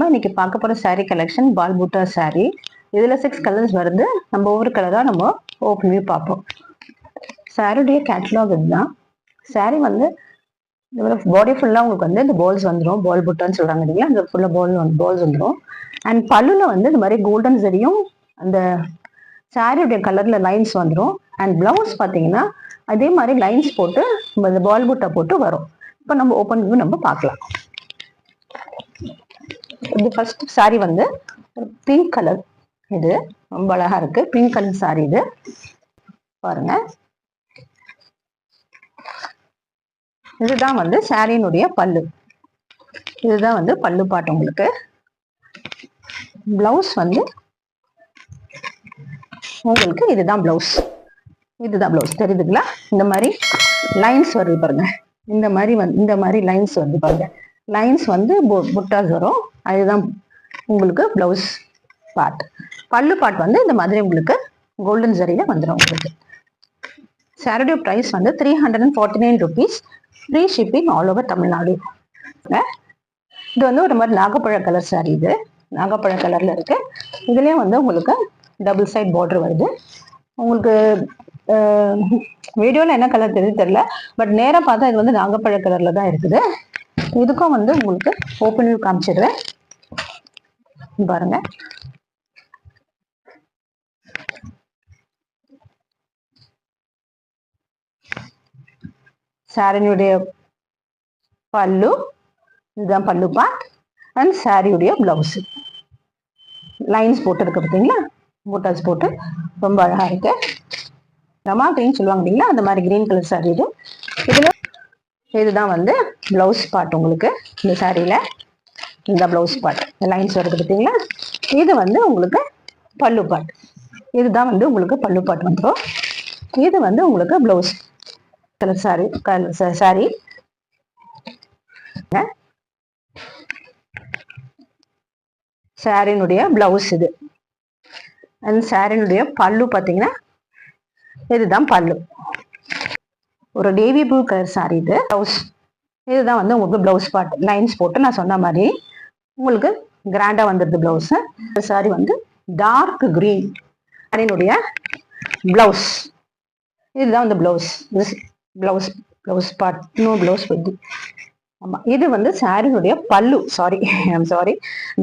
இன்னைக்கு பார்க்க போற சாரீ கலெக்ஷன் பால் பூட்டா சாரீ. இதுல 6 கலர்ஸ் வருது. நம்ம ஒவ்வொரு கலரா நம்ம ஓப்பன் வியூ பார்ப்போம். சாரியுடைய கேட்டலாக் இதுதான். சாரீ வந்து பாடி ஃபுல்லா உங்களுக்கு வந்து இந்த பால்ஸ் வந்துடும். பால் புட்டான்னு சொல்றாங்க இல்லையா, அந்த ஃபுல்லா பால்ஸ் வந்துடும். அண்ட் பல்லுல வந்து இந்த மாதிரி கோல்டன் சரியும் அந்த சாரியுடைய கலர்ல லைன்ஸ் வந்துடும். அண்ட் பிளவுஸ் பார்த்தீங்கன்னா அதே மாதிரி லைன்ஸ் போட்டு இந்த பால் புட்டா போட்டு வரும். இப்போ நம்ம ஓப்பன் வியூ நம்ம பார்க்கலாம். இது ஃபர்ஸ்ட் சாரி வந்து பிங்க் கலர். இது ரொம்ப அழகா இருக்கு. பிங்க் கலர் சாரி இது பாருங்க. இதுதான் வந்து சாரியினுடைய பல்லு. இதுதான் வந்து பல்லு பாட்டு. உங்களுக்கு பிளவுஸ் வந்து உங்களுக்கு இதுதான் பிளவுஸ். இதுதான் பிளவுஸ் தெரியுதுங்களா? இந்த மாதிரி லைன்ஸ் வருது பாருங்க. இந்த மாதிரி லைன்ஸ் வருது பாருங்க. லைன்ஸ் வந்து புட்டாஸ் வரும். அதுதான் உங்களுக்கு பிளவுஸ் பார்ட். பல்லு பார்ட் வந்து இந்த மாதிரி உங்களுக்கு கோல்டன் ஜரியில வந்துடும். உங்களுக்கு சாரியோட பிரைஸ் வந்து 349 rupees. Free shipping all over Tamil Nadu. இது வந்து ஒரு மாதிரி நாகப்பழ கலர் சாரி. இது நாகப்பழ கலர்ல இருக்கு. இதுலயும் வந்து உங்களுக்கு டபுள் சைட் பார்டர் வருது. உங்களுக்கு வீடியோல என்ன கலர் தெரியுது தெரியல, பட் நேரா பார்த்தா இது வந்து நாகப்பழ கலர்ல தான் இருக்குது. இதுக்கும் வந்து உங்களுக்கு ஓப்பன் வியூ காமிச்சிடுறேன் பாருங்க. சாரியுடைய பல்லு, இதுதான் பல்லு பார்ட். அண்ட் சாரியுடைய பிளவுஸ் லைன்ஸ் போட்டு இருக்கு பார்த்தீங்களா, பூட்டாஸ் போட்டு ரொம்ப அழகா இருக்கு. ரமா கிரீன் சொல்லுவாங்க இல்லைங்களா, அந்த மாதிரி கிரீன் கலர் சாரி இது. இதுல இதுதான் வந்து பிளவுஸ் பார்ட். உங்களுக்கு இந்த சாரியில இந்த பிளவுஸ் பார்ட் லைன்ஸ் வருது பார்த்தீங்களா. இது வந்து உங்களுக்கு பல்லு பார்ட். இதுதான் வந்து உங்களுக்கு பல்லு பார்ட் வந்துடும். இது வந்து உங்களுக்கு பிளவுஸ் கலர் சாரி. சாரியினுடைய பிளவுஸ் இது. அண்ட் சாரியினுடைய பல்லு பார்த்தீங்கன்னா இதுதான் பல்லு. ஒரு நேவி ப்ளூ கலர் சாரி இது. பிளவுஸ் இதுதான் வந்து உங்களுக்கு பிளவுஸ் பார்ட். லைன்ஸ் போட்டு நான் சொன்ன மாதிரி உங்களுக்கு கிராண்டா வந்துடுது பிளவுஸ். சாரி வந்து டார்க் கிரீன். சாரியினுடைய பிளவுஸ் இதுதான் வந்து பிளவுஸ். Blouse part. இன்னும் பிளவுஸ் பத்தி ஆமா. இது வந்து சாரியினுடைய பல்லு. சாரி,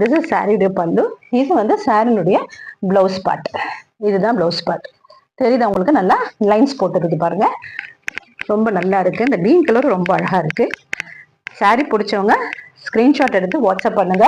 திஸ் இஸ் சாரியுடைய பல்லு. இது வந்து சாரியினுடைய பிளவுஸ் பார்ட். இதுதான் பிளவுஸ் பார்ட். தெரியுதா உங்களுக்கு? நல்லா லைன்ஸ் போட்டுருக்கு பாருங்க. ரொம்ப நல்லா இருக்கு. இந்த கிரீன் கலர் ரொம்ப அழகா இருக்கு. சாரி பிடிச்சவங்க ஸ்கிரீன்ஷாட் எடுத்து வாட்ஸ்அப் பண்ணுங்க.